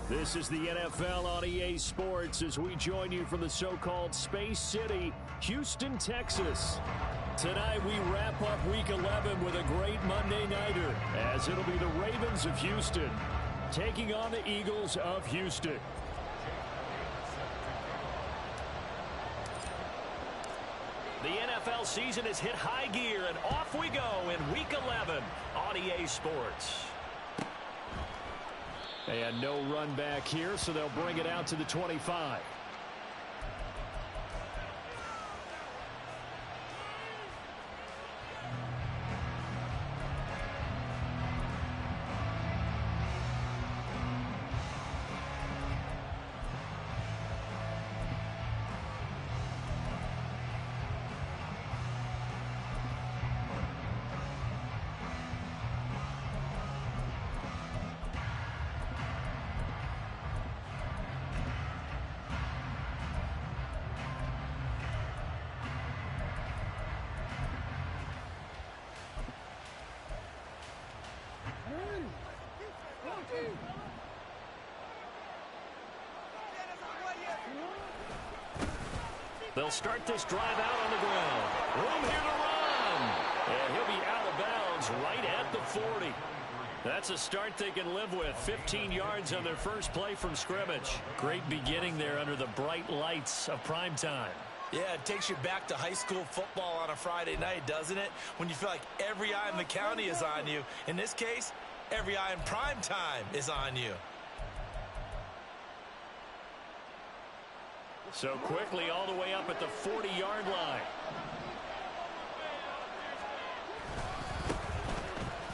This is the NFL on EA Sports as we join you from the so-called Space City, Houston, Texas. Tonight we wrap up Week 11 with a great Monday nighter as it'll be the Ravens of Houston taking on the Eagles of Houston. The NFL season has hit high gear and off we go in Week 11 on EA Sports. And no run back here, so they'll bring it out to the 25. They'll start this drive out on the ground. Room here to run. And he'll be out of bounds right at the 40. That's a start they can live with. 15 yards on their first play from scrimmage. Great beginning there under the bright lights of prime time. Yeah, it takes you back to high school football on a Friday night, doesn't it? When you feel like every eye in the county is on you. In this case, every eye in prime time is on you. So quickly all the way up at the 40-yard line.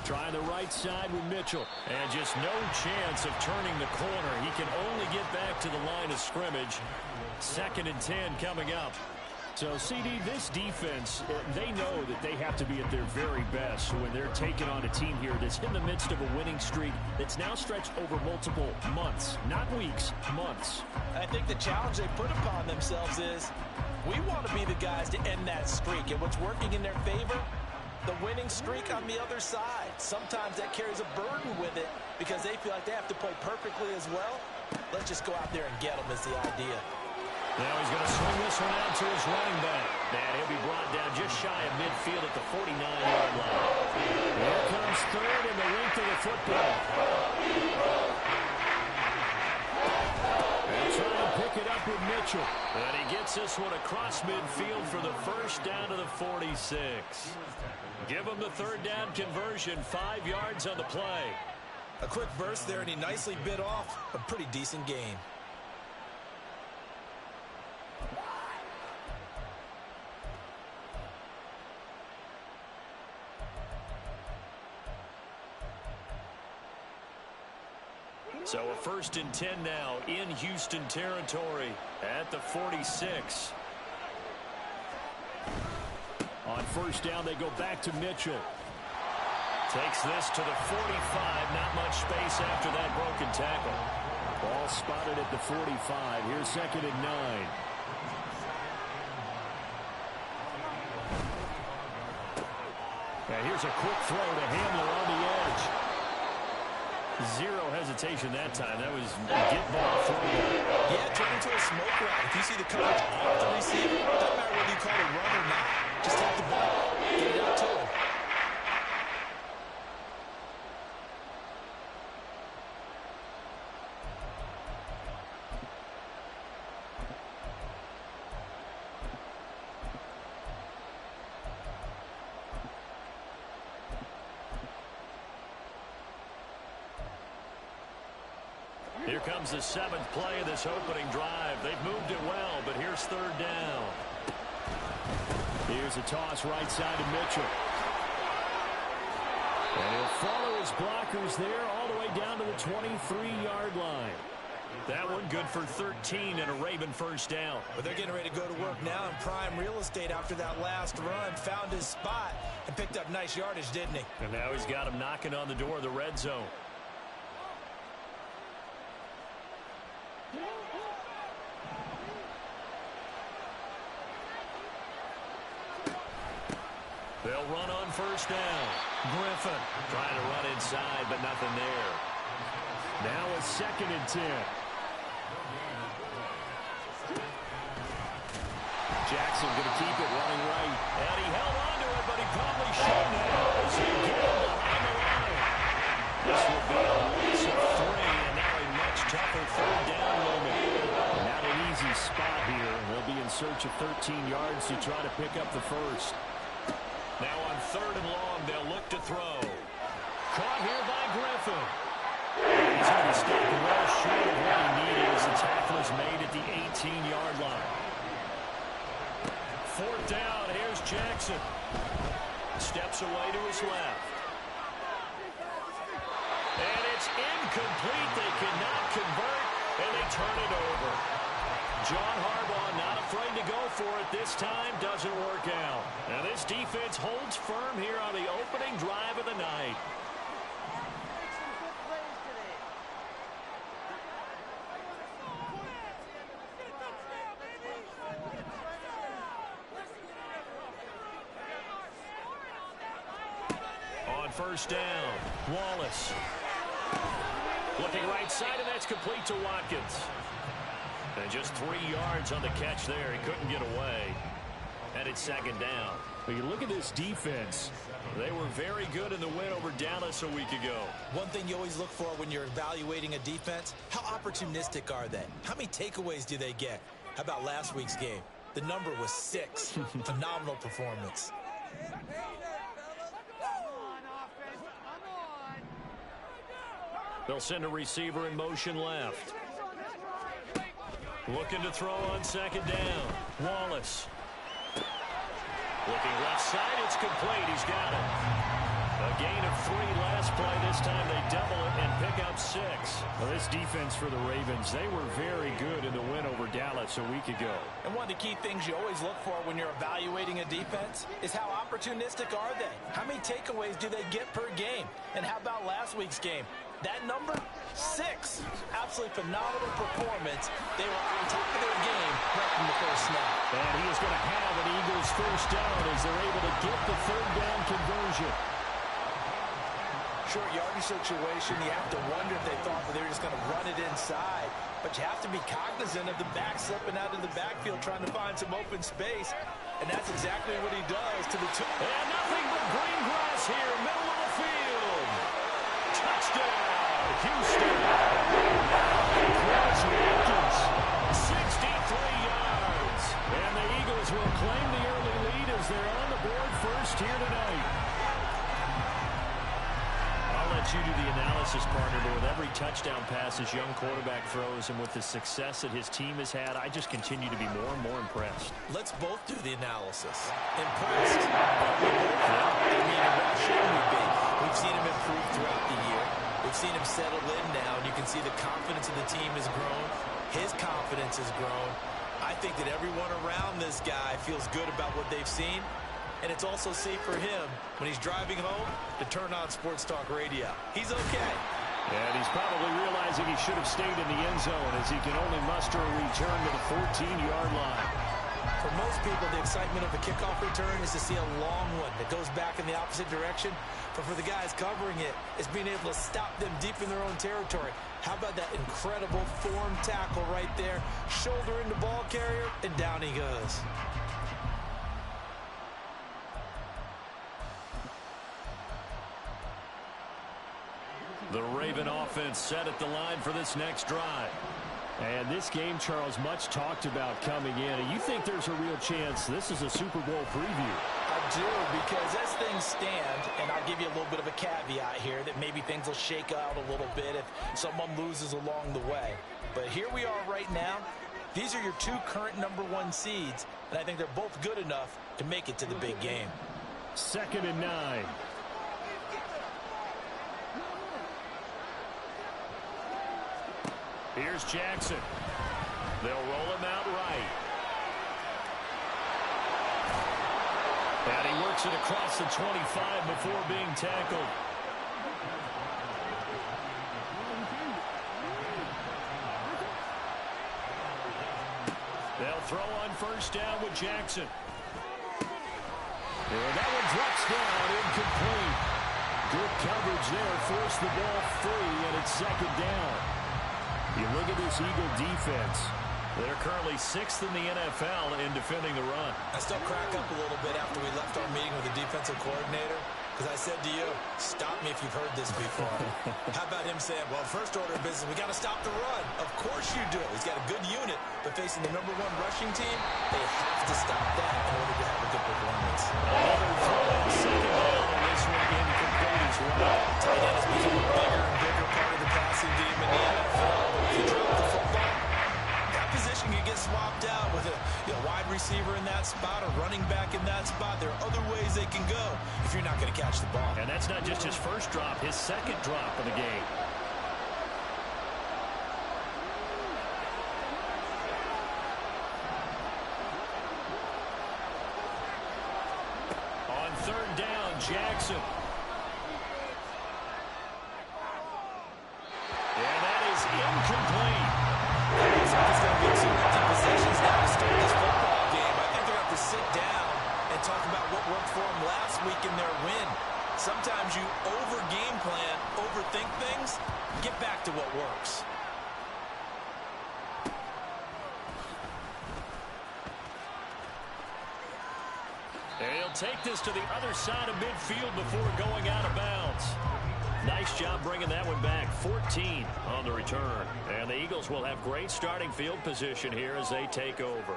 Trying the right side with Mitchell. And just no chance of turning the corner. He can only get back to the line of scrimmage. 2nd and 10 coming up. So, CD, this defense, they know that they have to be at their very best when they're taking on a team here that's in the midst of a winning streak that's now stretched over multiple months, not weeks, months. I think the challenge they put upon themselves is we want to be the guys to end that streak. And what's working in their favor? The winning streak on the other side. Sometimes that carries a burden with it because they feel like they have to play perfectly as well. Let's just go out there and get them is the idea. Now he's going to swing this one out to his running back. And he'll be brought down just shy of midfield at the 49-yard line. Here comes third in the length of the football. And trying to pick it up with Mitchell. And he gets this one across midfield for the first down to the 46. Give him the third down conversion, 5 yards on the play. A quick burst there, and he nicely bit off a pretty decent gain. So a 1st and 10 now in Houston territory at the 46. On 1st down, they go back to Mitchell. Takes this to the 45. Not much space after that broken tackle. Ball spotted at the 45. Here's 2nd and 9. And here's a quick throw to Hamler on the edge. Zero hesitation that time. That was get ball throw. Yeah, turn into a smoke route. If you see the coverage off the receiver, doesn't matter whether you call it run or not. Just take the ball, get it out to him. Here comes the 7th play of this opening drive. They've moved it well, but here's 3rd down. Here's a toss right side to Mitchell. And he'll follow his blockers there all the way down to the 23-yard line. That one good for 13 and a Raven first down. But they're getting ready to go to work now in prime real estate after that last run. Found his spot and picked up nice yardage, didn't he? And now he's got him knocking on the door of the red zone. They'll run on 1st down. Griffin trying to run inside, but nothing there. Now a 2nd and 10. Jackson going to keep it running right. And he held on to it, but he probably shouldn't have. As he get him behind the line. This will be a loss of 3, and now a much tougher 3rd down moment. Not an easy spot here. They'll be in search of 13 yards to try to pick up the first. Now on 3rd and long, they'll look to throw. Caught here by Griffin. He's going to stop well short of what he needed as the tackle is made at the 18-yard line. 4th down, here's Jackson. Steps away to his left. And it's incomplete. They cannot convert, and they turn it over. John Harbaugh not afraid to go for it this time. Doesn't work out. Now this defense holds firm here on the opening drive of the night. On 1st down, Wallace. Looking right side, and that's complete to Watkins. And just 3 yards on the catch there. He couldn't get away. And it's 2nd down. When you look at this defense, they were very good in the win over Dallas a week ago. One thing you always look for when you're evaluating a defense, how opportunistic are they? How many takeaways do they get? How about last week's game? The number was 6. Phenomenal performance. They'll send a receiver in motion left. Looking to throw on 2nd down. Wallace. Looking left side, it's complete. He's got it. A gain of 3 last play. This time they double it and pick up 6. Well, this defense for the Ravens, they were very good in the win over Dallas a week ago. And one of the key things you always look for when you're evaluating a defense is how opportunistic are they? How many takeaways do they get per game? And how about last week's game? That number, 6. Absolutely phenomenal performance. They were on top of their game right from the first snap. And he is going to have an Eagles 1st down as they're able to get the 3rd down conversion. Short yardage situation, you have to wonder if they thought that they were just going to run it inside. But you have to be cognizant of the back slipping out of the backfield trying to find some open space. And that's exactly what he does to the two. And nothing but green grass here, middle of the field. Touchdown, Houston. Cross Watkins, 63 yards. And the Eagles will claim the early lead as they're on the board first here tonight. I'll let you do the analysis, partner, but with every touchdown pass this young quarterback throws and with the success that his team has had, I just continue to be more and more impressed. Let's both do the analysis. Impressed? I mean, why shouldn't we be? We've seen him improve throughout the year. We've seen him settle in now, and you can see the confidence of the team has grown. His confidence has grown. I think that everyone around this guy feels good about what they've seen. And it's also safe for him when he's driving home to turn on Sports Talk Radio. He's okay. And he's probably realizing he should have stayed in the end zone as he can only muster a return to the 14-yard line. For most people, the excitement of a kickoff return is to see a long one that goes back in the opposite direction. But for the guys covering it, it's being able to stop them deep in their own territory. How about that incredible form tackle right there? Shoulder into ball carrier, and down he goes. The Raven offense set at the line for this next drive. And this game, Charles, much talked about coming in. And you think there's a real chance this is a Super Bowl preview? I do, because as things stand, and I'll give you a little bit of a caveat here, that maybe things will shake out a little bit if someone loses along the way. But here we are right now. These are your 2 current #1 seeds, and I think they're both good enough to make it to the big game. 2nd and 9. Here's Jackson. They'll roll him out right. And he works it across the 25 before being tackled. They'll throw on 1st down with Jackson. And that one drops down, incomplete. Good coverage there. Forced the ball free, and it's second down. You look at this Eagle defense. They're currently 6th in the NFL in defending the run. I still crack up a little bit after we left our meeting with the defensive coordinator, because I said to you, stop me if you've heard this before. How about him saying, well, first order of business, we got to stop the run. Of course you do. He's got a good unit, but facing the #1 rushing team, they have to stop that in order to have a good performance. Another throw on second down, and this one incomplete as well. Tight end has become a bigger and bigger part of the passing game in the NFL. If you drop the football, that position can get swapped out with a wide receiver in that spot, a running back in that spot. There are other ways they can go if you're not going to catch the ball. And that's not just his first drop, his second drop of the game. On third down, Jackson. And that is incomplete. It's going to be 2 empty possessions now to start this football game. I think they're going to have to sit down and talk about what worked for them last week in their win. Sometimes you over-game plan, overthink things. Get back to what works. And he'll take this to the other side of midfield before going out of bounds. Nice job bringing that one back. 14 on the return. And the Eagles will have great starting field position here as they take over.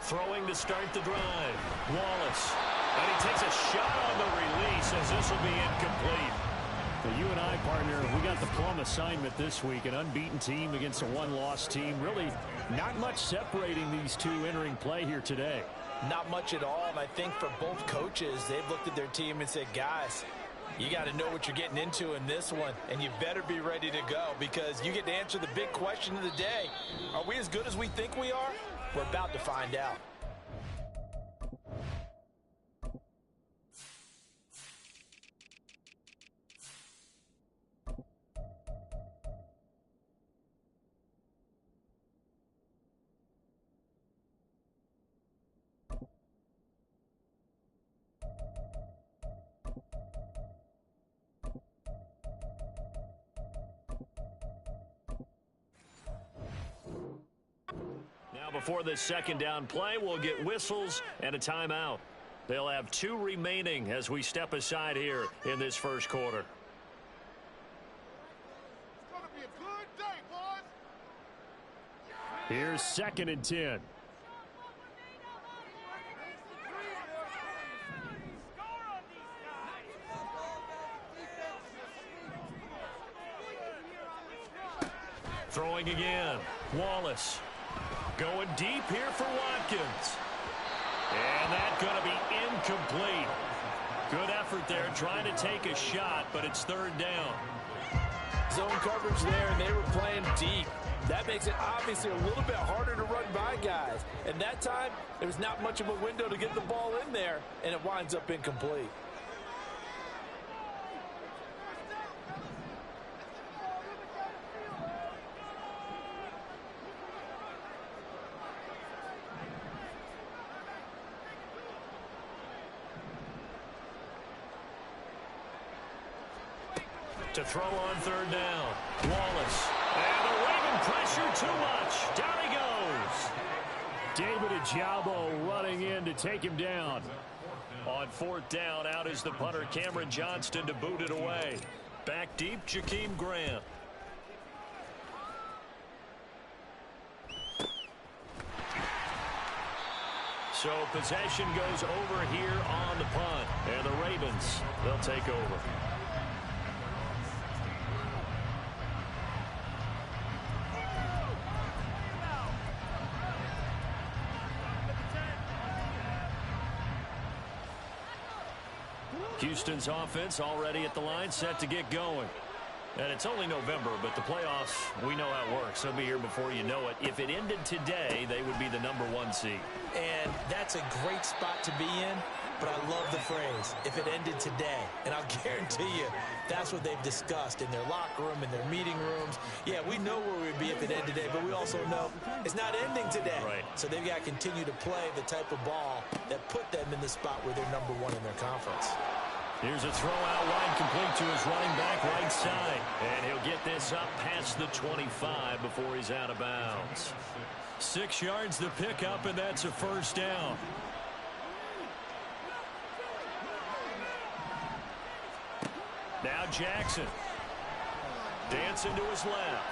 Throwing to start the drive. Wallace. And he takes a shot on the release as this will be incomplete. For you and I, partner, we got the plum assignment this week. An unbeaten team against a one-loss team. Really not much separating these two entering play here today. Not much at all, and I think for both coaches, they've looked at their team and said, guys, you got to know what you're getting into in this one, and you better be ready to go because you get to answer the big question of the day. Are we as good as we think we are? We're about to find out. Before this second down play, we'll get whistles and a timeout. They'll have 2 remaining as we step aside here in this first quarter. It's going to be a good day, boys. Here's 2nd and 10. Throwing again. Wallace. Going deep here for Watkins. And that's going to be incomplete. Good effort there trying to take a shot, but it's 3rd down. Zone coverage there, and they were playing deep. That makes it obviously a little bit harder to run by guys. And that time, there was not much of a window to get the ball in there, and it winds up incomplete. To throw on 3rd down. Wallace. And the Raven pressure too much. Down he goes. David Ajabo running in to take him down. On 4th down, out is the punter, Cameron Johnston, to boot it away. Back deep, Jakeem Grant. So possession goes over here on the punt. And the Ravens, they'll take over. Houston's offense already at the line, set to get going. And it's only November, but the playoffs, we know how it works. They'll be here before you know it. If it ended today, they would be the #1 seed. And that's a great spot to be in, but I love the phrase, if it ended today. And I'll guarantee you, that's what they've discussed in their locker room, in their meeting rooms. Yeah, we know where we'd be if it ended today, but we also know it's not ending today. Right. So they've got to continue to play the type of ball that put them in the spot where they're #1 in their conference. Here's a throw out wide, complete to his running back right side. And he'll get this up past the 25 before he's out of bounds. 6 yards the pickup, and that's a first down. Now Jackson. Dancing to his left.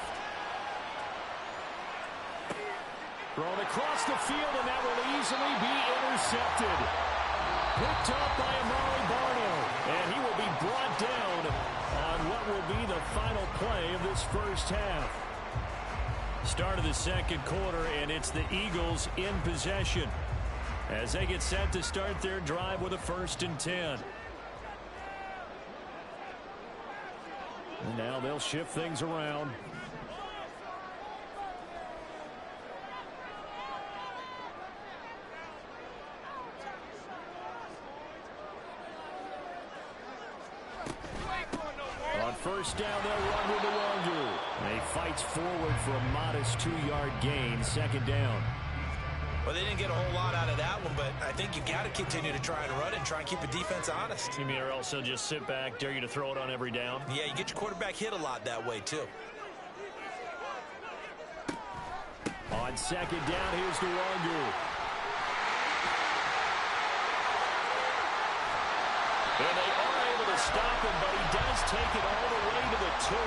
Thrown across the field, and that will easily be intercepted. Picked up by Amari Barno, and he will be brought down on what will be the final play of this first half. Start of the second quarter, and it's the Eagles in possession as they get set to start their drive with a 1st and 10. And now they'll shift things around. On first down, they'll run with the Wangu. He fights forward for a modest 2-yard gain, 2nd down. Well, they didn't get a whole lot out of that one, but I think you got to continue to try and run it and try and keep the defense honest. You mean or else they'll just sit back, dare you to throw it on every down? Yeah, you get your quarterback hit a lot that way, too. On 2nd down, here's the Wangu. And they are able to stop him, but he does take it all the way to the 2.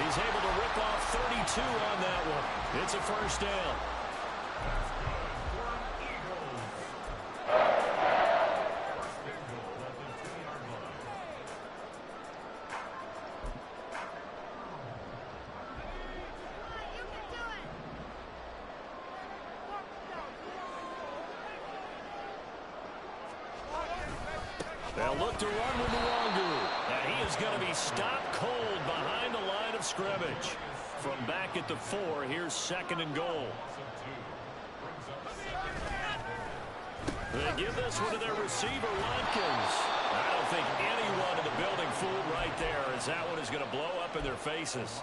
He's able to rip off 32 on that one. It's a first down. They'll look to run with the Wangu. And he is going to be stopped cold behind the line of scrimmage. From back at the 4, here's 2nd and goal. They give this one to their receiver, Watkins. I don't think anyone in the building fooled right there, as that one is going to blow up in their faces.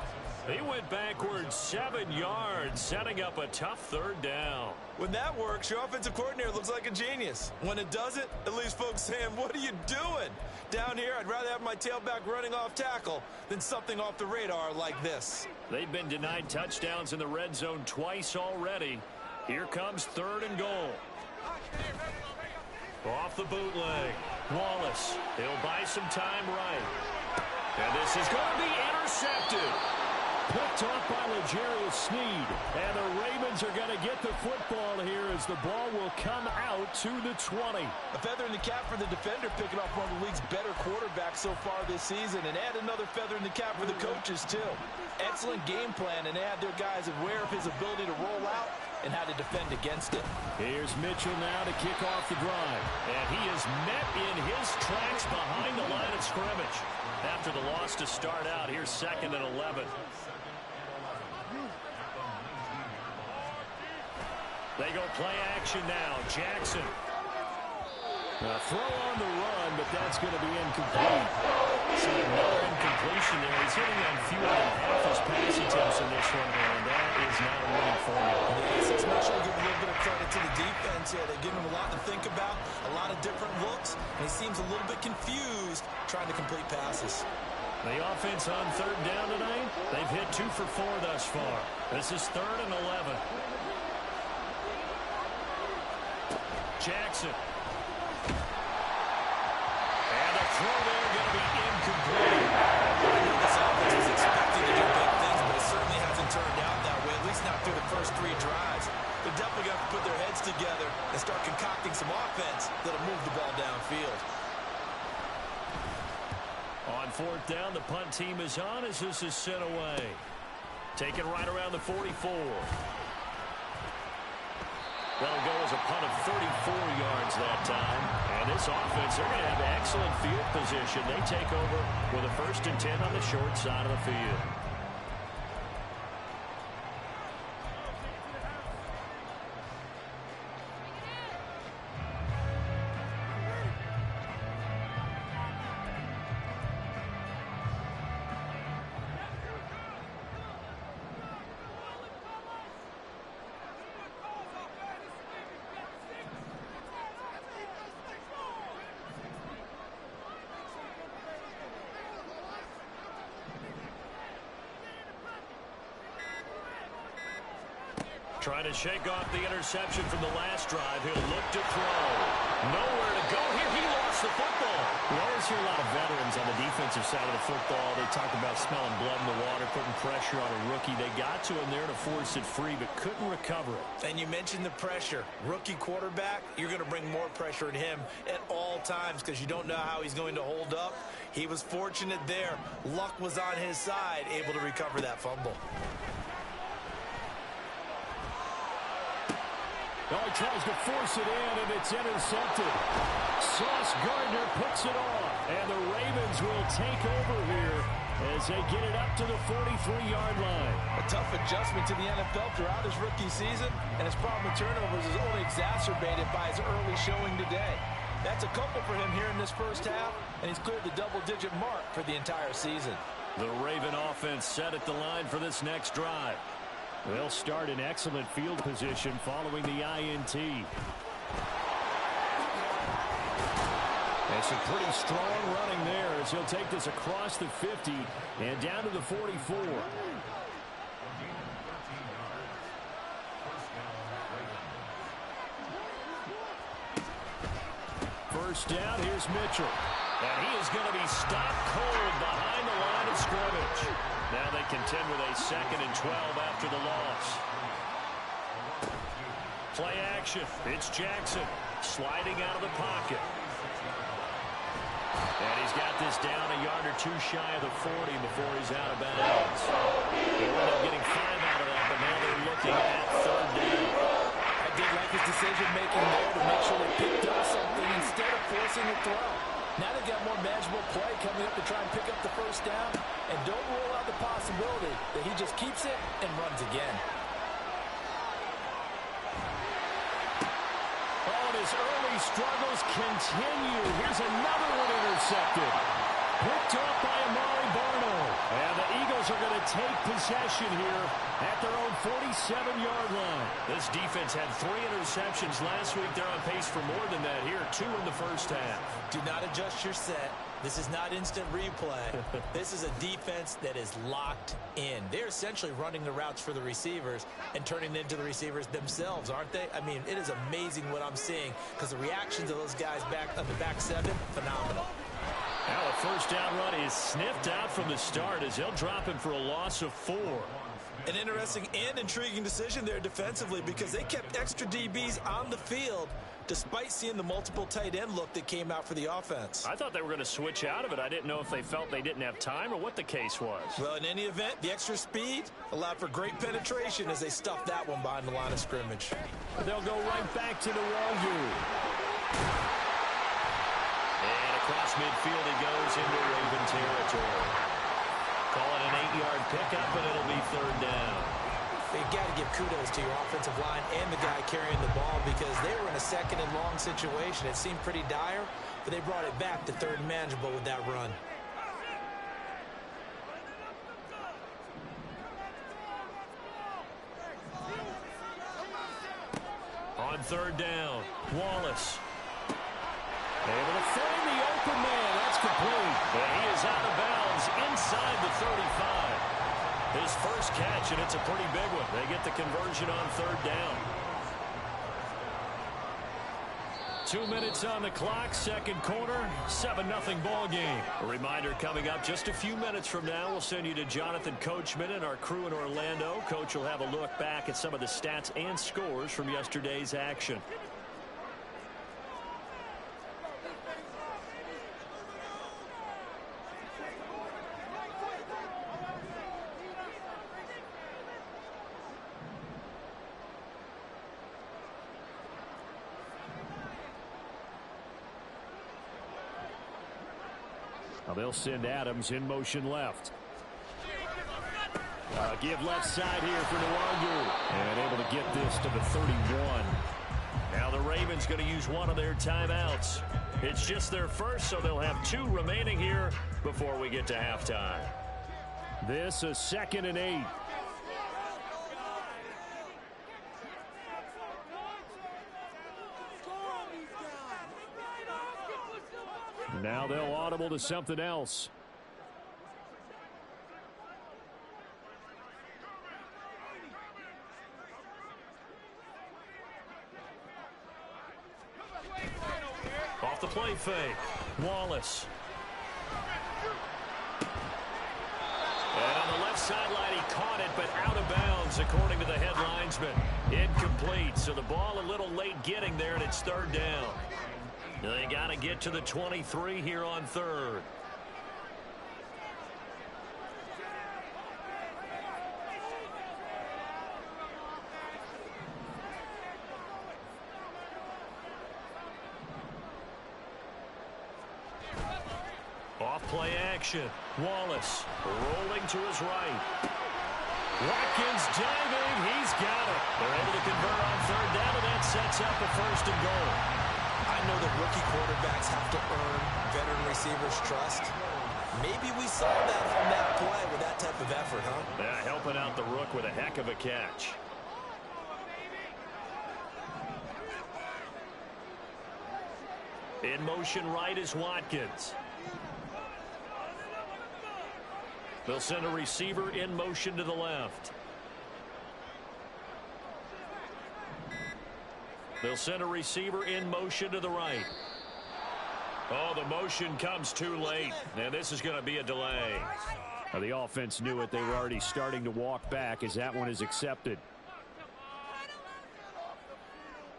He went backwards 7 yards, setting up a tough 3rd down. When that works, your offensive coordinator looks like a genius. When it doesn't, at least folks saying, what are you doing? Down here, I'd rather have my tailback running off tackle than something off the radar like this. They've been denied touchdowns in the red zone twice already. Here comes 3rd and goal. Off the bootleg. Wallace. He'll buy some time right. And this is going to be intercepted. Picked off by L'Jarius Sneed. And the Ravens are going to get the football here as the ball will come out to the 20. A feather in the cap for the defender, picking off one of the league's better quarterbacks so far this season. And add another feather in the cap for the coaches, too. Excellent game plan, and they had their guys aware of his ability to roll out and how to defend against it. Here's Mitchell now to kick off the drive. And he is met in his tracks behind the line of scrimmage. After the loss to start out, here's 2nd and 11. They go play action now. Jackson. A throw on the run, but that's going to be incomplete. So another incompletion there. He's hitting on fewer than half his pass attempts in this one, and that is not a winning formula. Yes, it's make sure to give a little bit of credit to the defense here. They give him a lot to think about, a lot of different looks, and he seems a little bit confused trying to complete passes. The offense on 3rd down tonight, they've hit 2 for 4 thus far. This is 3rd and 11. Jackson. And the throw there going to be incomplete. I know this offense is expecting to do big things, but it certainly hasn't turned out that way, at least not through the first 3 drives. They're definitely going to put their heads together and start concocting some offense that'll move the ball downfield. On 4th down, the punt team is on as this is sent away. Taken right around the 44. That'll go as a punt of 34 yards that time. And this offense, they're going to have excellent field position. They take over with a 1st and 10 on the short side of the field. Trying to shake off the interception from the last drive. He'll look to throw. Nowhere to go here. He lost the football. We always hear a lot of veterans on the defensive side of the football. They talk about smelling blood in the water, putting pressure on a rookie. They got to him there to force it free, but couldn't recover it. And you mentioned the pressure. Rookie quarterback, you're going to bring more pressure at him at all times because you don't know how he's going to hold up. He was fortunate there. Luck was on his side, able to recover that fumble. Oh, he tries to force it in, and it's intercepted. Sauce Gardner puts it off, and the Ravens will take over here as they get it up to the 43-yard line. A tough adjustment to the NFL throughout his rookie season, and his problem with turnovers is only exacerbated by his early showing today. That's a couple for him here in this first half, and he's cleared the double-digit mark for the entire season. The Raven offense set at the line for this next drive. They'll start in excellent field position following the INT. That's a pretty strong running there as he'll take this across the 50 and down to the 44. First down, here's Mitchell. And he is going to be stopped cold behind the line of scrimmage. Now they contend with a 2nd and 12 after the loss. Play action. It's Jackson sliding out of the pocket. And he's got this down a yard or two shy of the 40 before he's out of bounds. He'll end up getting 5 out of that, but now they're looking at 3rd down. I did like his decision-making there to make sure they picked up something instead of forcing a throw. Now they've got more manageable play coming up to try and pick up the first down. And don't rule out the possibility that he just keeps it and runs again. Oh, and his early struggles continue. Here's another one intercepted. Picked off by Amari Barno. And the Eagles are going to take possession here at their own 47-yard line. This defense had 3 interceptions last week. They're on pace for more than that here. 2 in the first half. Do not adjust your set. This is not instant replay. This is a defense that is locked in. They're essentially running the routes for the receivers and turning them into the receivers themselves, aren't they? I mean, it is amazing what I'm seeing because the reactions of those guys back on the back 7, phenomenal. Now a first down run is sniffed out from the start as they'll drop him for a loss of 4. An interesting and intriguing decision there defensively because they kept extra DBs on the field despite seeing the multiple tight end look that came out for the offense. I thought they were going to switch out of it. I didn't know if they felt they didn't have time or what the case was. Well, in any event, the extra speed allowed for great penetration as they stuffed that one behind the line of scrimmage. They'll go right back to the Wagyu. And across midfield he goes into Raven territory. Call it an 8-yard pickup, and it'll be 3rd down. You've got to give kudos to your offensive line and the guy carrying the ball because they were in a 2nd and long situation. It seemed pretty dire, but they brought it back to 3rd and manageable with that run. On 3rd down, Wallace. Able to find the open man. That's complete. And he is out of bounds inside the 35. His first catch, and it's a pretty big one. They get the conversion on 3rd down. 2 minutes on the clock, 2nd quarter, 7-0 ball game. A reminder coming up just a few minutes from now, we'll send you to Jonathan Coachman and our crew in Orlando. Coach will have a look back at some of the stats and scores from yesterday's action. Now they'll send Adams in motion left. Give left side here for Nwangu. And able to get this to the 31. Now the Ravens going to use one of their timeouts. It's just their first, so they'll have 2 remaining here before we get to halftime. This is 2nd and 8. Now they'll audible to something else. Off the play fake. Wallace. And on the left sideline, he caught it, but out of bounds, according to the head linesman. Incomplete, so the ball a little late getting there, and it's 3rd down. They got to get to the 23 here on 3rd. Off play action. Wallace rolling to his right. Watkins diving. He's got it. They're able to convert on 3rd down, and that sets up a 1st and goal. I know that rookie quarterbacks have to earn veteran receivers' trust. Maybe we saw that from that play with that type of effort, huh? Yeah, helping out the rook with a heck of a catch. In motion right is Watkins. They'll send a receiver in motion to the left. They'll send a receiver in motion to the right. Oh, the motion comes too late. And this is going to be a delay. Now, the offense knew it. They were already starting to walk back as that one is accepted.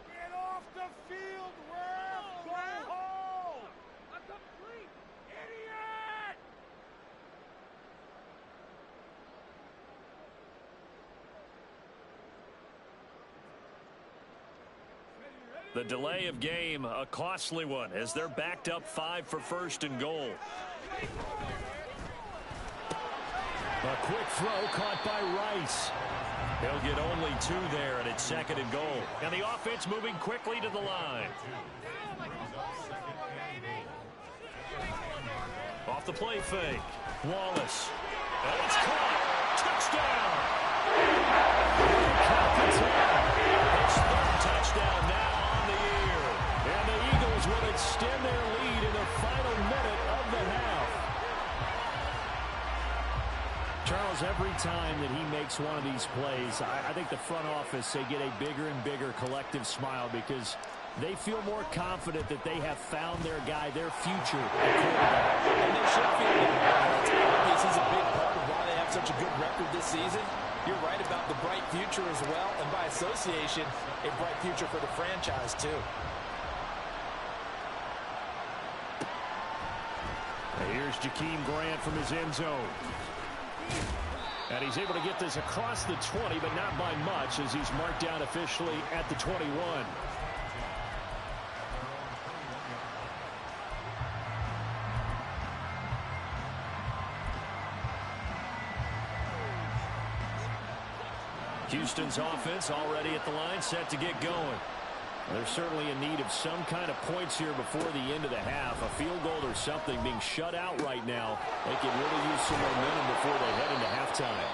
Get off the field, ref! Go home! A complete idiot! The delay of game, a costly one, as they're backed up 5 for 1st and goal. A quick throw caught by Rice. He'll get only 2 there, and it's 2nd and goal. And the offense moving quickly to the line. Off the play fake. Wallace. And it's caught. Touchdown. Count the 10. It's 3rd touchdown now. And the Eagles will extend their lead in the final minute of the half. Charles, every time that he makes one of these plays, I think the front office, they get a bigger and bigger collective smile because they feel more confident that they have found their guy, their future at quarterback. And they should feel that. This is a big part of why they have such a good record this season. You're right about the bright future as well, and by association, a bright future for the franchise too. Here's Jakeem Grant from his end zone. And he's able to get this across the 20, but not by much, as he's marked down officially at the 21. Houston's offense already at the line, set to get going. They're certainly in need of some kind of points here before the end of the half. A field goal or something. Being shut out right now, they can really use some momentum before they head into halftime.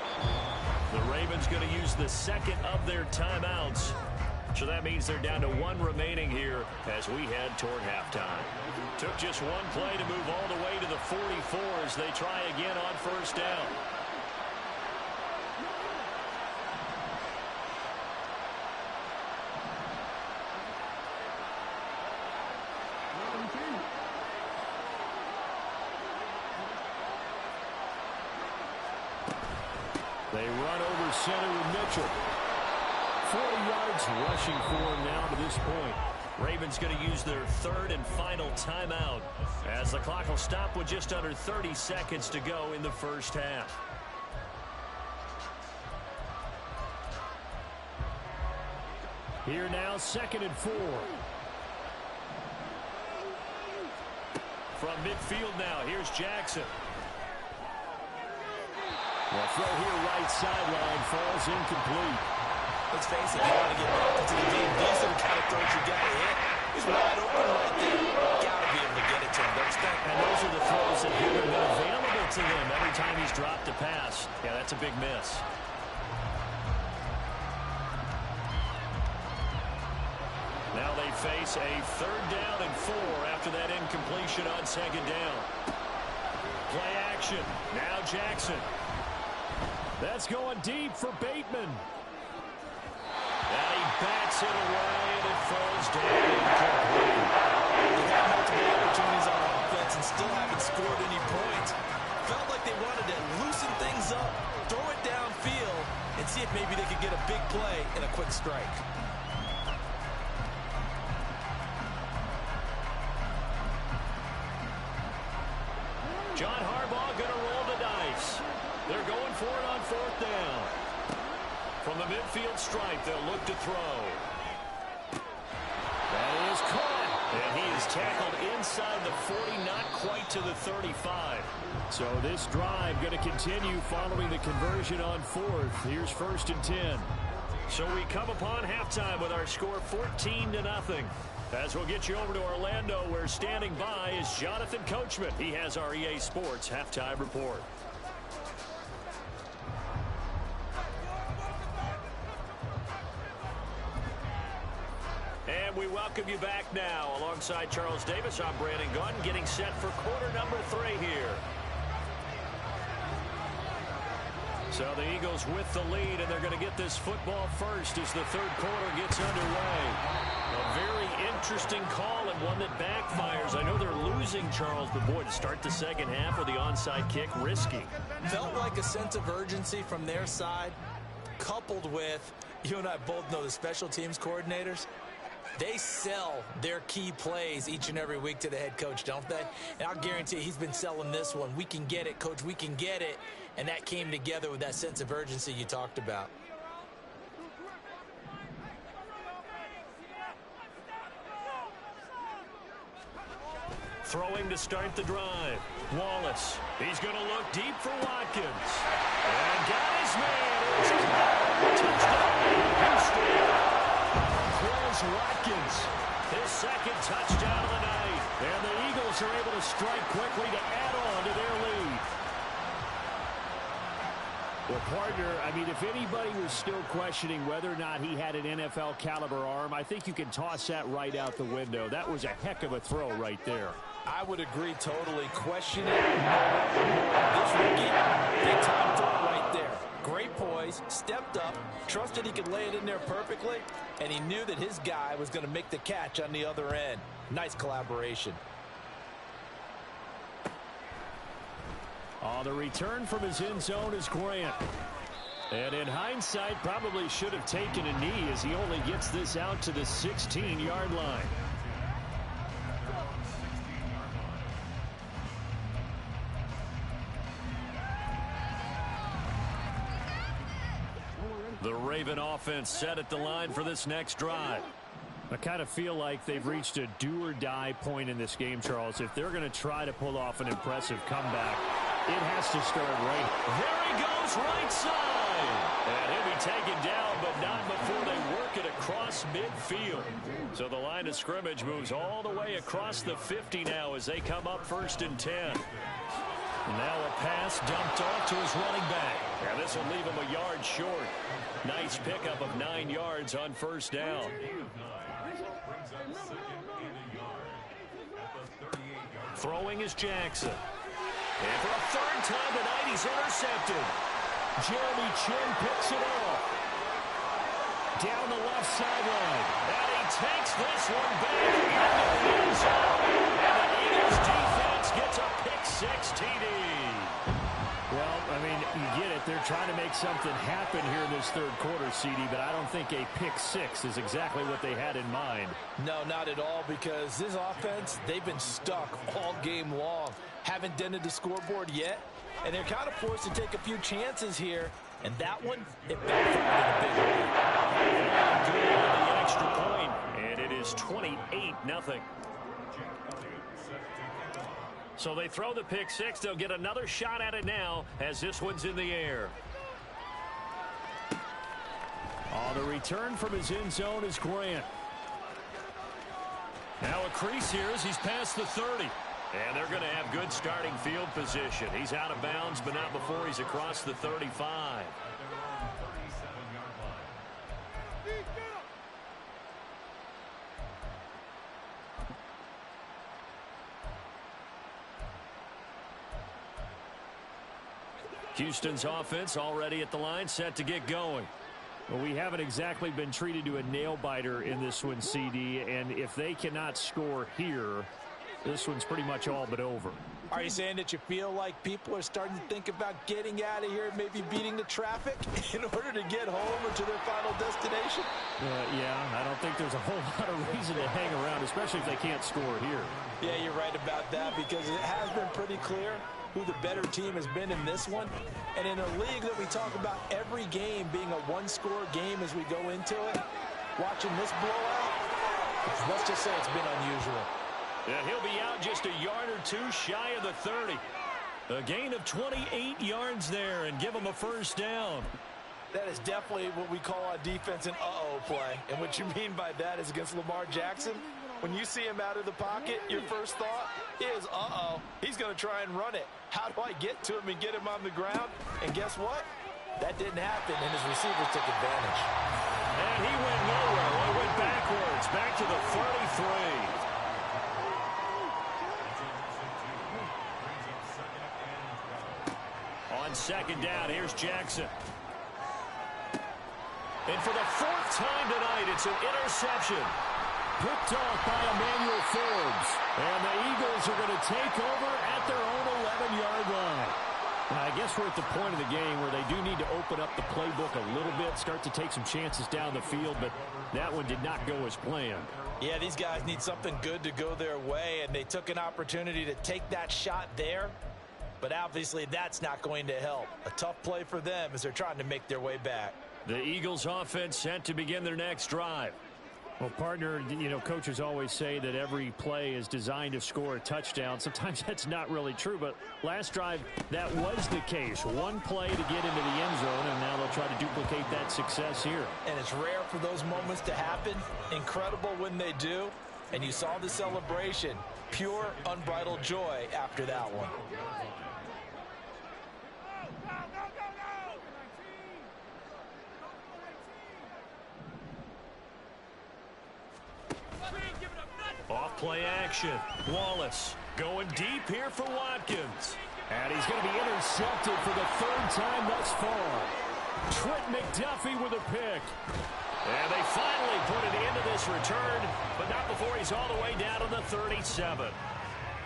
The Ravens going to use the 2nd of their timeouts. So that means they're down to 1 remaining here as we head toward halftime. Took just 1 play to move all the way to the 44 as they try again on 1st down. They run over center with Mitchell. 40 yards rushing for him now to this point. Ravens going to use their 3rd and final timeout as the clock will stop with just under 30 seconds to go in the first half. Here now, 2nd and 4. From midfield now, here's Jackson. Well, throw here right sideline falls incomplete. Let's face it, you want to get back into the game. These are the kind of throws you got to hit. He's wide open right there. Got to be able to get it to him, don't you think? And those are the throws that haven't been available to him every time he's dropped a pass. Yeah, that's a big miss. Now they face a 3rd down and 4 after that incompletion on 2nd down. Play action. Now Jackson. That's going deep for Bateman. And he bats it away, and it falls down incomplete. They've had multiple opportunities on offense and still haven't scored any points. Felt like they wanted to loosen things up, throw it downfield, and see if maybe they could get a big play and a quick strike. John Harbaugh going to roll the dice. They're going for it on 4th down. From the midfield stripe, they'll look to throw. That is caught. And he is tackled inside the 40, not quite to the 35. So this drive going to continue following the conversion on 4th. Here's 1st and 10. So we come upon halftime with our score 14-0. As we'll get you over to Orlando, where standing by is Jonathan Coachman. He has our EA Sports halftime report. And we welcome you back now. Alongside Charles Davis, I'm Brandon Gunn, getting set for quarter number 3 here. So the Eagles with the lead, and they're going to get this football first as the 3rd quarter gets underway. A very interesting call and one that backfires. I know they're losing, Charles, but boy, to start the 2nd half with the onside kick, risky. Felt like a sense of urgency from their side, coupled with, you and I both know the special teams coordinators. They sell their key plays each and every week to the head coach, don't they? And I'll guarantee he's been selling this one. We can get it, coach. We can get it. And that came together with that sense of urgency you talked about. Throwing to start the drive. Wallace. He's going to look deep for Watkins. And got his man. Touchdown, Houston. Watkins, his 2nd touchdown of the night. And the Eagles are able to strike quickly to add on to their lead. Well, partner, I mean, if anybody was still questioning whether or not he had an NFL caliber arm, I think you can toss that right out the window. That was a heck of a throw right there. I would agree totally. Question it. This rookie, big time throw right there. Great poise, stepped up, trusted he could lay it in there perfectly, and he knew that his guy was going to make the catch on the other end. Nice collaboration. The return from his end zone is Grant. And in hindsight, probably should have taken a knee as he only gets this out to the 16-yard line. The Raven offense set at the line for this next drive. I kind of feel like they've reached a do-or-die point in this game, Charles. If they're going to try to pull off an impressive comeback, it has to start right. There he goes, right side. And he'll be taken down, but not before they work it across midfield. So the line of scrimmage moves all the way across the 50 now as they come up 1st and 10. Now a pass dumped off to his running back. And this will leave him a yard short. Nice pickup of 9 yards on 1st down. Throwing is Jackson. And for a 3rd time tonight, he's intercepted. Jeremy Chin picks it off. Down the left sideline. And he takes this one back into the end zone. And the Eagles defense gets a pick-6 TD. Well, I mean, you get it. They're trying to make something happen here in this 3rd quarter, CD, but I don't think a pick-6 is exactly what they had in mind. No, not at all, because this offense, they've been stuck all game long. Haven't dented the scoreboard yet, and they're kind of forced to take a few chances here, and that one, it backfired in a big way. Good on the extra point, and it is 28-0. So they throw the pick six. They'll get another shot at it now as this one's in the air. On the return from his end zone is Grant. Now a crease here as he's past the 30. And they're going to have good starting field position. He's out of bounds, but not before he's across the 35. Houston's offense already at the line, set to get going. Well, we haven't exactly been treated to a nail-biter in this one, CD, and if they cannot score here, this one's pretty much all but over. Are you saying that you feel like people are starting to think about getting out of here, maybe beating the traffic in order to get home or to their final destination? Yeah, I don't think there's a whole lot of reason to hang around, especially if they can't score here. Yeah, you're right about that because it has been pretty clear who the better team has been in this one. And in a league that we talk about every game being a one-score game as we go into it, watching this blowout, let's just say it's been unusual. Yeah, he'll be out just a yard or two shy of the 30. A gain of 28 yards there and give him a first down. That is definitely what we call a defense an uh-oh play. And what you mean by that is against Lamar Jackson, when you see him out of the pocket, your first thought is, uh-oh, he's going to try and run it. How do I get to him and get him on the ground? And guess what? That didn't happen, and his receivers took advantage. And he went nowhere. He went backwards, back to the 33. On second down, here's Jackson. And for the fourth time tonight, it's an interception. Picked off by Emmanuel Forbes. And the Eagles are going to take over at their own 11-yard line. Now, I guess we're at the point of the game where they do need to open up the playbook a little bit, start to take some chances down the field, but that one did not go as planned. Yeah, these guys need something good to go their way, and they took an opportunity to take that shot there. But obviously that's not going to help. A tough play for them as they're trying to make their way back. The Eagles offense set to begin their next drive. Well, partner, you know, coaches always say that every play is designed to score a touchdown. Sometimes that's not really true, but last drive, that was the case. One play to get into the end zone, and now they'll try to duplicate that success here. And it's rare for those moments to happen. Incredible when they do. And you saw the celebration. Pure, unbridled joy after that one. Off play action. Wallace going deep here for Watkins. And he's going to be intercepted for the third time thus far. Trent McDuffie with a pick. And they finally put it into this return, but not before he's all the way down to the 37.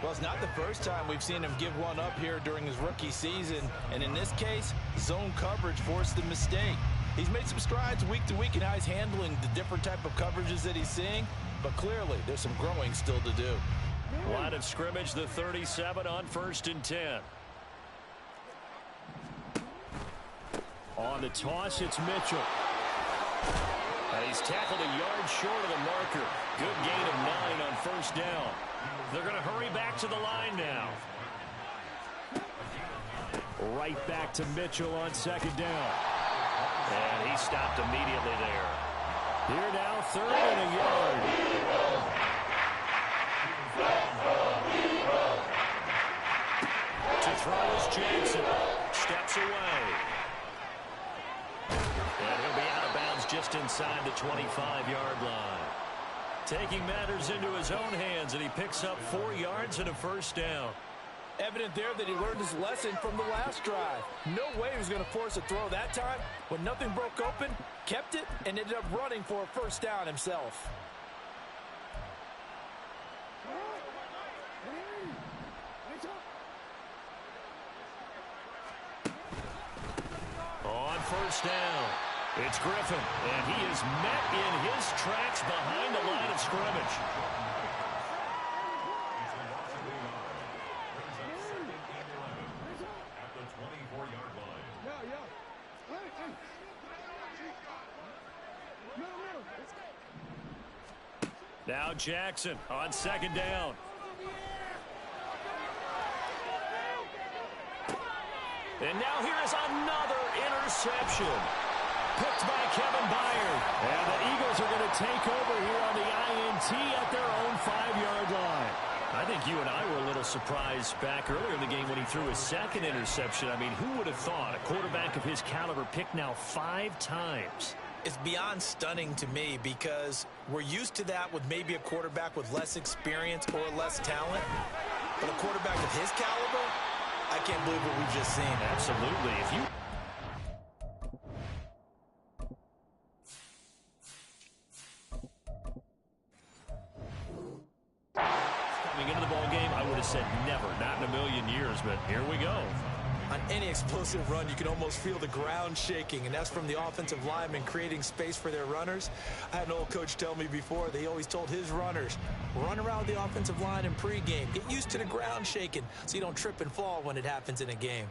Well, it's not the first time we've seen him give one up here during his rookie season. And in this case, zone coverage forced the mistake. He's made some strides week to week in how he's handling the different type of coverages that he's seeing. But clearly, there's some growing still to do. Line of scrimmage, the 37 on 1st and 10. On the toss, it's Mitchell. And he's tackled a yard short of the marker. Good gain of 9 on 1st down. They're going to hurry back to the line now. Right back to Mitchell on 2nd down. And he stopped immediately there. Here now, 3rd and a yard. To throw is Jackson. Steps away. And he'll be out of bounds just inside the 25-yard line. Taking matters into his own hands, and he picks up 4 yards and a 1st down. Evident there that he learned his lesson from the last drive. No way he was going to force a throw that time. When nothing broke open, kept it, and ended up running for a 1st down himself. On 1st down, it's Griffin, and he is met in his tracks behind the line of scrimmage. Now Jackson on 2nd down. And now here is another interception. Picked by Kevin Byard. And the Eagles are going to take over here on the INT at their own 5-yard line. I think you and I were a little surprised back earlier in the game when he threw his second interception. I mean, who would have thought a quarterback of his caliber picked now 5 times? It's beyond stunning to me because we're used to that with maybe a quarterback with less experience or less talent. But a quarterback of his caliber, I can't believe what we've just seen. Absolutely. If you... Coming into the ball game, I would have said never, not in a million years, but here we go. On any explosive run, you can almost feel the ground shaking, and that's from the offensive linemen creating space for their runners. I had an old coach tell me before, they always told his runners, run around the offensive line in pregame. Get used to the ground shaking so you don't trip and fall when it happens in a game.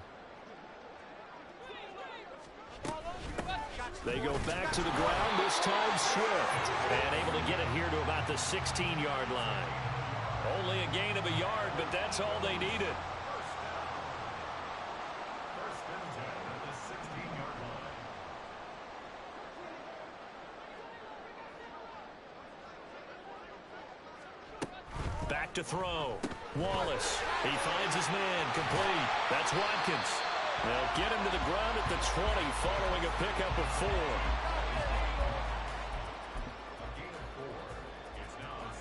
They go back to the ground, this time Swift. And able to get it here to about the 16-yard line. Only a gain of a yard, but that's all they needed. Back to throw. Wallace. He finds his man. Complete. That's Watkins. They'll get him to the ground at the 20 following a pickup of 4.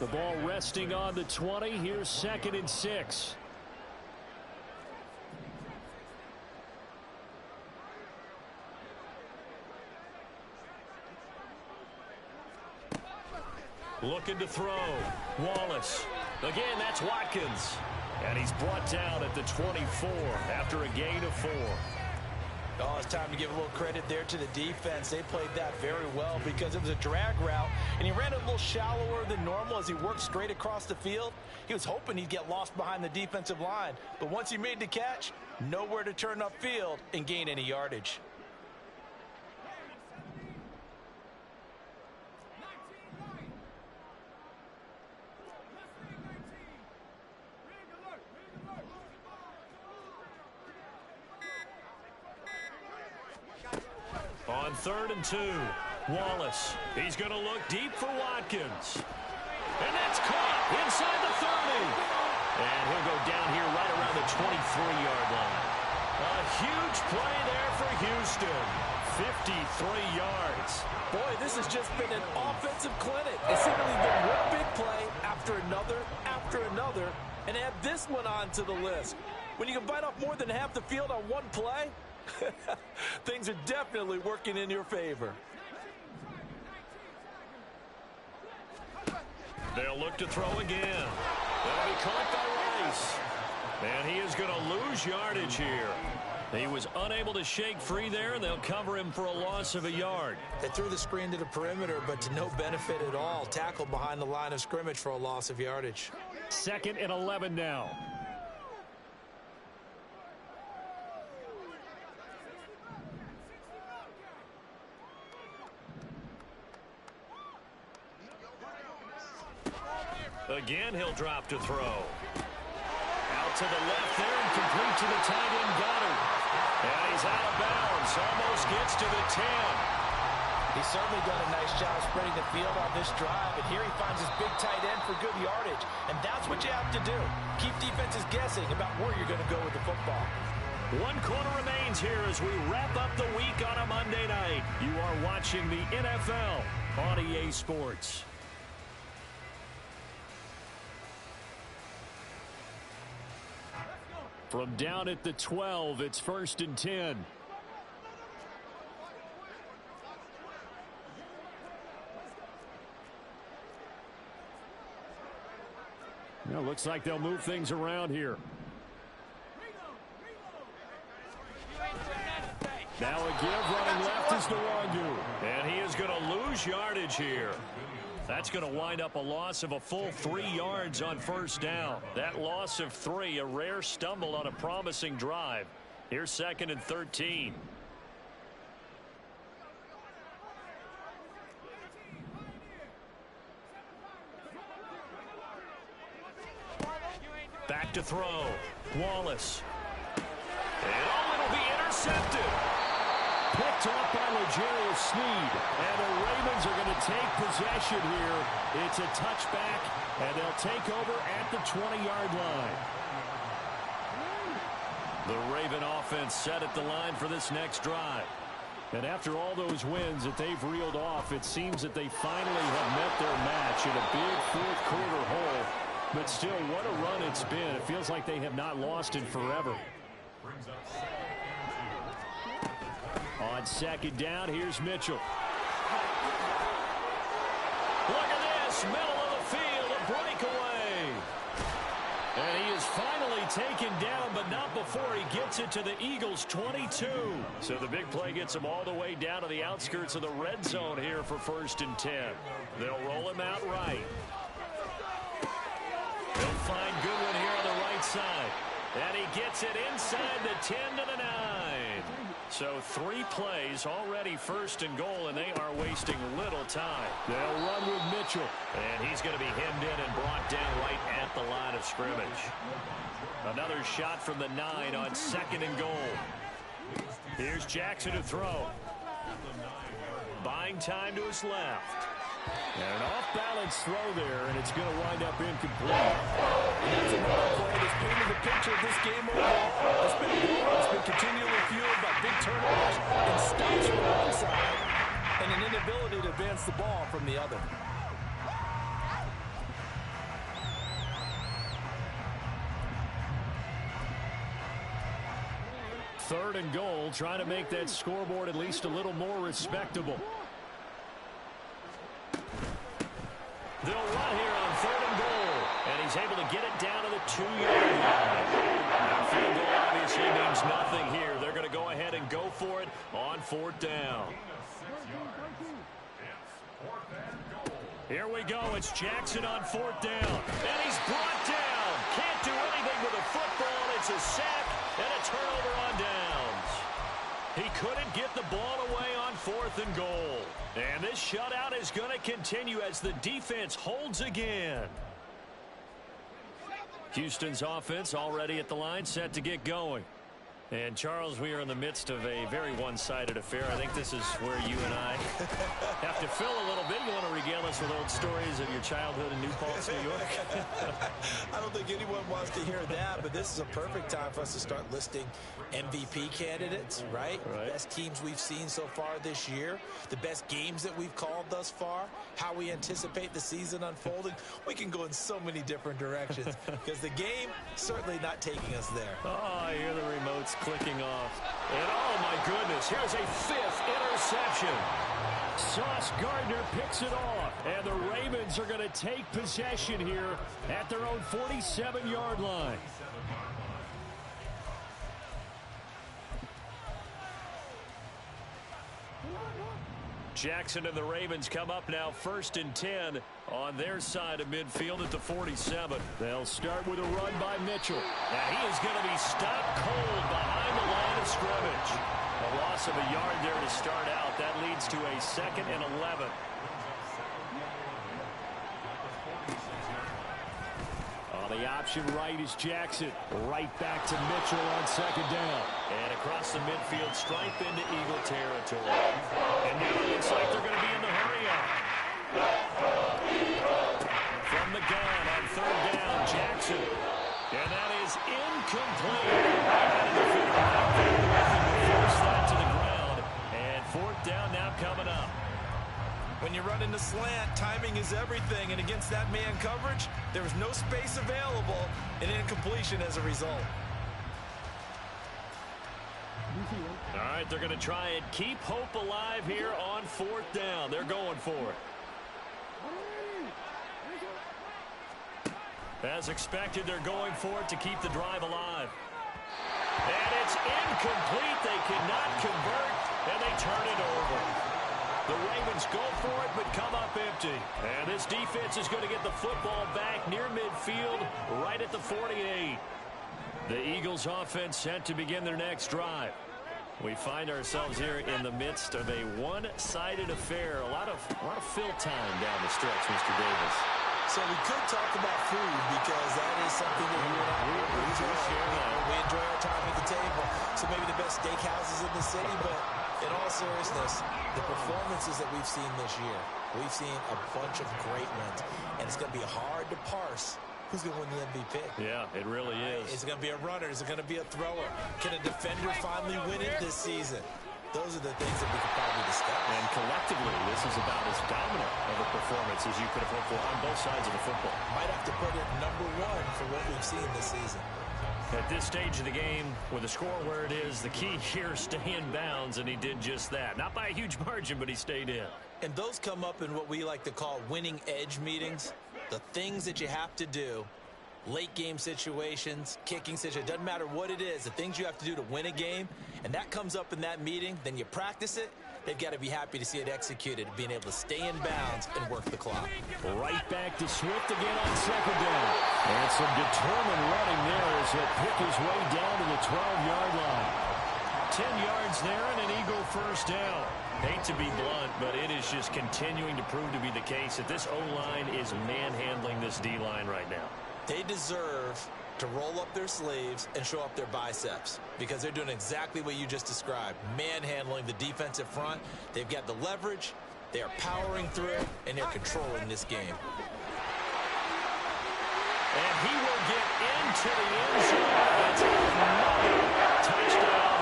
The ball resting on the 20. Here's 2nd and 6. Looking to throw. Wallace. Again, that's Watkins. And he's brought down at the 24 after a gain of 4. Oh, it's time to give a little credit there to the defense. They played that very well because it was a drag route, and he ran it a little shallower than normal as he worked straight across the field. He was hoping he'd get lost behind the defensive line, but once he made the catch, nowhere to turn upfield and gain any yardage. On 3rd and 2, Wallace. He's going to look deep for Watkins. And that's caught inside the 30. And he'll go down here right around the 23-yard line. A huge play there for Houston. 53 yards. Boy, this has just been an offensive clinic. It's simply been one big play after another, and add this one on to the list. When you can bite off more than half the field on one play, things are definitely working in your favor. They'll look to throw again. They'll be caught by Rice. And he is going to lose yardage here. He was unable to shake free there, and they'll cover him for a loss of a yard. They threw the screen to the perimeter, but to no benefit at all. Tackled behind the line of scrimmage for a loss of yardage. 2nd and 11 now. Again, he'll drop to throw. Out to the left there and complete to the tight end Goddard. And he's out of bounds. Almost gets to the 10. He's certainly done a nice job spreading the field on this drive. And here he finds his big tight end for good yardage. And that's what you have to do. Keep defenses guessing about where you're going to go with the football. 1 quarter remains here as we wrap up the week on a Monday night. You are watching the NFL on EA Sports. From down at the 12, it's 1st and 10. Well, looks like they'll move things around here. Now a give, running left is Nwangu. And he is going to lose yardage here. That's going to wind up a loss of a full 3 yards on 1st down. That loss of 3, a rare stumble on a promising drive. Here's 2nd and 13. Back to throw. Wallace. And it'll be intercepted. intercepted. Picked off by L'Jarius Sneed. And the Ravens are going to take possession here. It's a touchback, and they'll take over at the 20-yard line. The Raven offense set at the line for this next drive. And after all those wins that they've reeled off, it seems that they finally have met their match in a big fourth-quarter hole. But still, what a run it's been. It feels like they have not lost in forever. On second down, here's Mitchell. Look at this, middle of the field, a breakaway. And he is finally taken down, but not before he gets it to the Eagles' 22. So the big play gets him all the way down to the outskirts of the red zone here for 1st and 10. They'll roll him out right. They'll find Goodwin here on the right side. And he gets it inside the 10 to the 9. So 3 plays already 1st and goal, and they are wasting little time. They'll run with Mitchell. And he's going to be hemmed in and brought down right at the line of scrimmage. Another shot from the 9 on 2nd and goal. Here's Jackson to throw. Buying time to his left. And an off-balance throw there, and it's going to wind up incomplete. That's another play that's painted the picture of this game overall. It's been continually fueled by big turnovers and stops from one side and an inability to advance the ball from the other. Third and goal, trying to make that scoreboard at least a little more respectable. They'll run here on 3rd and goal, and he's able to get it down to the 2-yard line. Now, field goal obviously means nothing here. They're going to go ahead and go for it on 4th down. Here we go. It's Jackson on 4th down, and he's brought down. Can't do anything with a football. It's a sack and a turnover on downs. He couldn't get the ball away on 4th and goal. And this shutout is going to continue as the defense holds again. Houston's offense already at the line, set to get going. And, Charles, we are in the midst of a very one-sided affair. I think this is where you and I have to fill a little bit. You want to regale us with old stories of your childhood in New Paltz, New York? I don't think anyone wants to hear that, but this is a perfect time for us to start listing MVP candidates, right? Best teams we've seen so far this year, the best games that we've called thus far, how we anticipate the season unfolding. We can go in so many different directions because the game certainly not taking us there. Oh, I hear the remotes clicking off. And oh my goodness, here's a 5th interception. Sauce Gardner picks it off, and the Ravens are going to take possession here at their own 47-yard line. Jackson and the Ravens come up now 1st and 10 on their side of midfield at the 47. They'll start with a run by Mitchell. And he is going to be stopped cold behind the line of scrimmage. A loss of a yard there to start out. That leads to a 2nd and 11. The option right is Jackson. Right back to Mitchell on 2nd down. And across the midfield stripe into Eagle territory. And now it looks like they're going to be in the hurry-up. From the gun on 3rd down, Jackson. And that is incomplete. Force that to the ground. And 4th down now coming up. When you run into slant, timing is everything, and against that man coverage, there was no space available, and incompletion as a result. All right, they're going to try and keep hope alive here on 4th down. They're going for it. As expected, they're going for it to keep the drive alive. And it's incomplete. They cannot convert, and they turn it over. The Ravens go for it, but come up empty. And this defense is going to get the football back near midfield, right at the 48. The Eagles offense set to begin their next drive. We find ourselves here in the midst of a one-sided affair. A lot of fill time down the stretch, Mr. Davis. So we could talk about food because that is something that you and I we enjoy our time at the table. So maybe the best steakhouses in the city, but in all seriousness, the performances that we've seen this year, we've seen a bunch of great ones, and it's going to be hard to parse who's going to win the MVP. Yeah, it really is. Is it going to be a runner? Is it going to be a thrower? Can a defender finally win it this season? Those are the things that we could probably discuss. And collectively, this is about as dominant of a performance as you could have hoped for on both sides of the football. Might have to put it number one for what we've seen this season. At this stage of the game, with the score where it is, the key here, stay in bounds, and he did just that. Not by a huge margin, but he stayed in. And those come up in what we like to call winning edge meetings. The things that you have to do, late game situations, kicking situations, doesn't matter what it is, the things you have to do to win a game, and that comes up in that meeting, then you practice it. They've got to be happy to see it executed, being able to stay in bounds and work the clock. Right back to Swift again on second down. And some determined running there as he'll pick his way down to the 12-yard line. 10 yards there and an Eagle first down. Hate to be blunt, but it is just continuing to prove to be the case that this O-line is manhandling this D-line right now. They deserve to roll up their sleeves and show up their biceps because they're doing exactly what you just described, manhandling the defensive front. They've got the leverage, they are powering through, and they're controlling this game. And he will get into the end zone. That's another touchdown.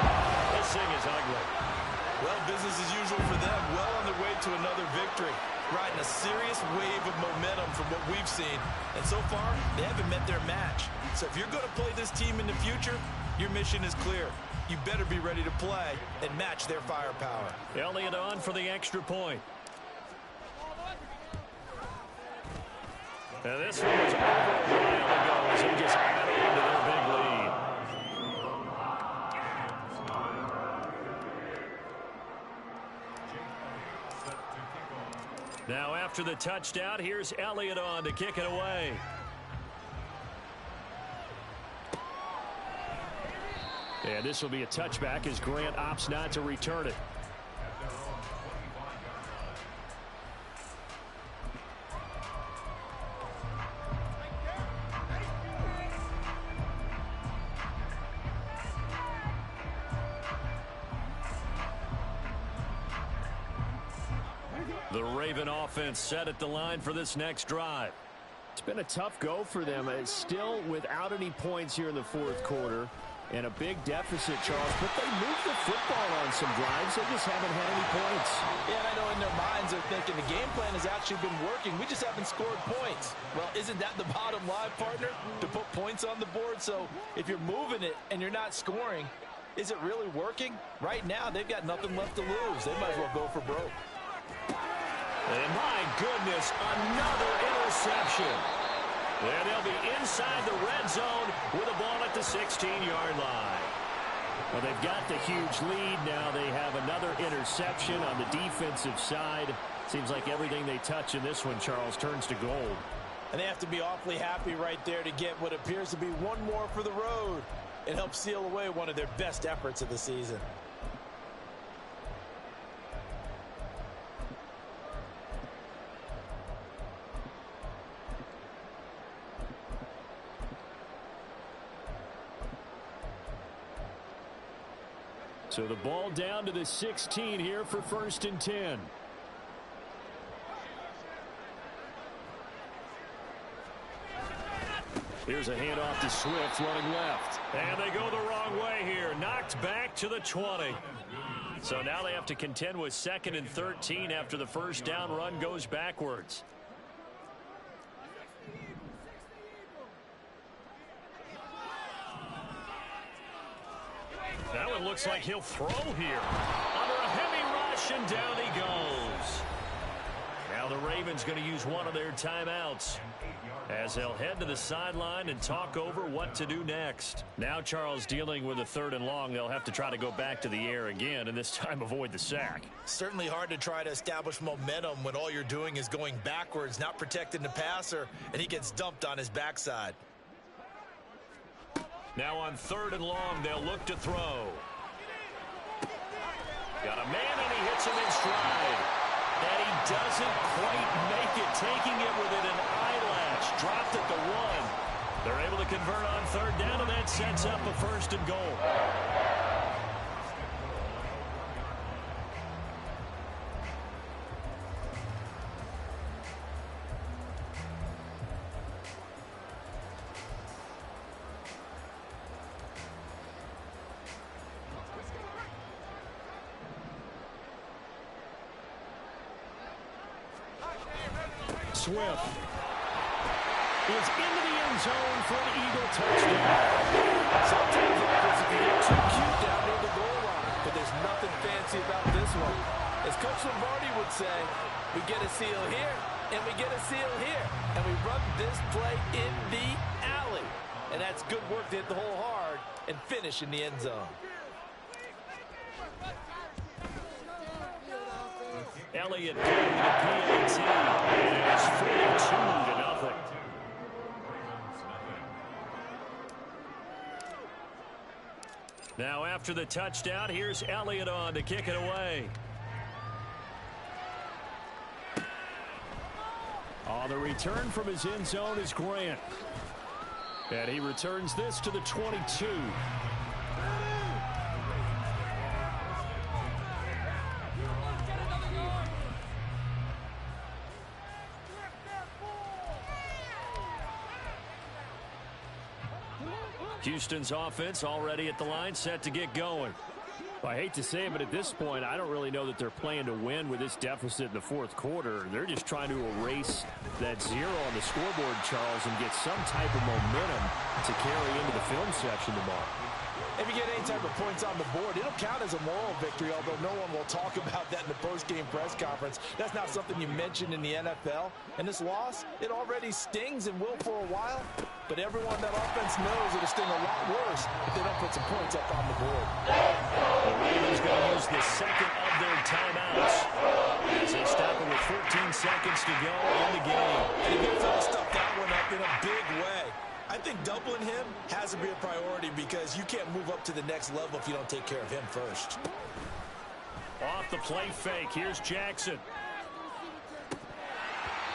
This thing is ugly. Well, business as usual for them, well on their way to another victory. Riding a serious wave of momentum from what we've seen. And so far, they haven't met their match. So if you're going to play this team in the future, your mission is clear. You better be ready to play and match their firepower. Elliott on for the extra point. And this one was over a while ago as they just added into their big lead. Now after the touchdown, here's Elliott on to kick it away. And this will be a touchback as Grant opts not to return it. The Raven offense set at the line for this next drive. It's been a tough go for them. It's still without any points here in the fourth quarter. And a big deficit, Charles, but they moved the football on some drives. They just haven't had any points. Yeah, and I know in their minds they're thinking the game plan has actually been working. We just haven't scored points. Well, isn't that the bottom line, partner? To put points on the board? So if you're moving it and you're not scoring, is it really working? Right now, they've got nothing left to lose. They might as well go for broke. And my goodness, another interception. And they'll be inside the red zone with a ball at the 16-yard line. Well, they've got the huge lead. Now they have another interception on the defensive side. Seems like everything they touch in this one, Charles, turns to gold. And they have to be awfully happy right there to get what appears to be one more for the road. It helps seal away one of their best efforts of the season. So the ball down to the 16 here for 1st and 10. Here's a handoff to Swift running left. And they go the wrong way here. Knocked back to the 20. So now they have to contend with 2nd and 13 after the first down run goes backwards. That one looks like he'll throw here. Under a heavy rush, and down he goes. Now the Ravens going to use one of their timeouts as they'll head to the sideline and talk over what to do next. Now Charles dealing with a 3rd and long. They'll have to try to go back to the air again and this time avoid the sack. Certainly hard to try to establish momentum when all you're doing is going backwards, not protecting the passer, and he gets dumped on his backside. Now on 3rd and long, they'll look to throw. Got a man, and he hits him in stride. And he doesn't quite make it, taking it within an eyelash. dropped at the 1. They're able to convert on third down, and that sets up a 1st and goal. Swift is into the end zone for an Eagle touchdown. Sometimes offense can get too cute down near the goal line, but there's nothing fancy about this one. As Coach Lombardi would say, we get a seal here, and we get a seal here, and we run this play in the alley. And that's good work to hit the hole hard and finish in the end zone. Elliott going to the PAT. It is 42-0. Now after the touchdown, here's Elliott on to kick it away. On the return from his end zone is Grant. And he returns this to the 22. Houston's offense already at the line, set to get going. Well, I hate to say it, but at this point, I don't really know that they're playing to win with this deficit in the 4th quarter. They're just trying to erase that 0 on the scoreboard, Charles, and get some type of momentum to carry into the film section tomorrow. If you get any type of points on the board, it'll count as a moral victory, although no one will talk about that in the post-game press conference. That's not something you mentioned in the NFL. And this loss, it already stings and will for a while. But everyone that offense knows it'll sting a lot worse if they don't put some points up on the board. The Ravens going to use the second of their timeouts as they stop it with 14 seconds to go in the game. And he gets all stuff that one up in a big way. I think doubling him has to be a priority because you can't move up to the next level if you don't take care of him first. Off the play fake. Here's Jackson.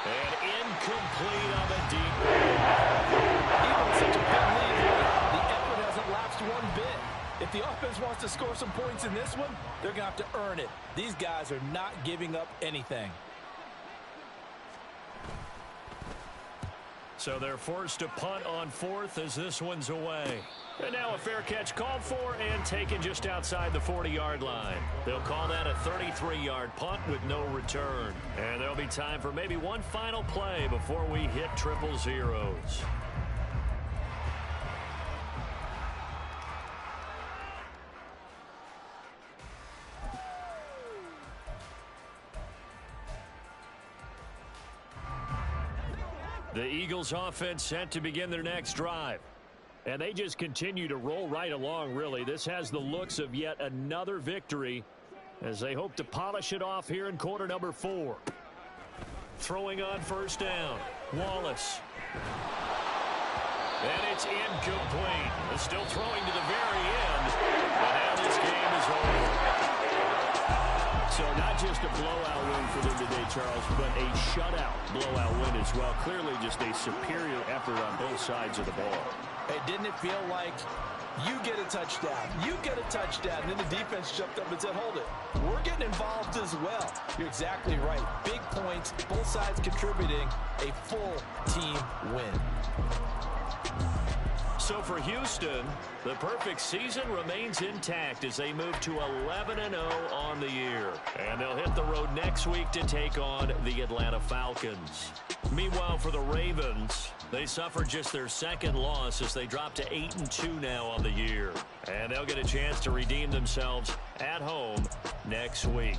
And incomplete on the deep ball. Even with such a big lead here, the effort hasn't lapsed one bit. If the offense wants to score some points in this one, they're going to have to earn it. These guys are not giving up anything. So they're forced to punt on 4th as this one's away. And now a fair catch called for and taken just outside the 40-yard line. They'll call that a 33-yard punt with no return. And there'll be time for maybe one final play before we hit triple zeros. The Eagles offense set to begin their next drive. And they just continue to roll right along, really. This has the looks of yet another victory as they hope to polish it off here in quarter number 4. Throwing on first down, Wallace. And it's incomplete. They're still throwing to the very end. And now this game is over. So not just a blowout win for them today, Charles, but a shutout blowout win as well. Clearly just a superior effort on both sides of the ball. Hey, didn't it feel like you get a touchdown, you get a touchdown, and then the defense jumped up and said, hold it, we're getting involved as well. You're exactly right. Big points, both sides contributing, a full team win. So for Houston, the perfect season remains intact as they move to 11-0 on the year. And they'll hit the road next week to take on the Atlanta Falcons. Meanwhile, for the Ravens, they suffered just their second loss as they drop to 8-2 now on the year. And they'll get a chance to redeem themselves at home next week.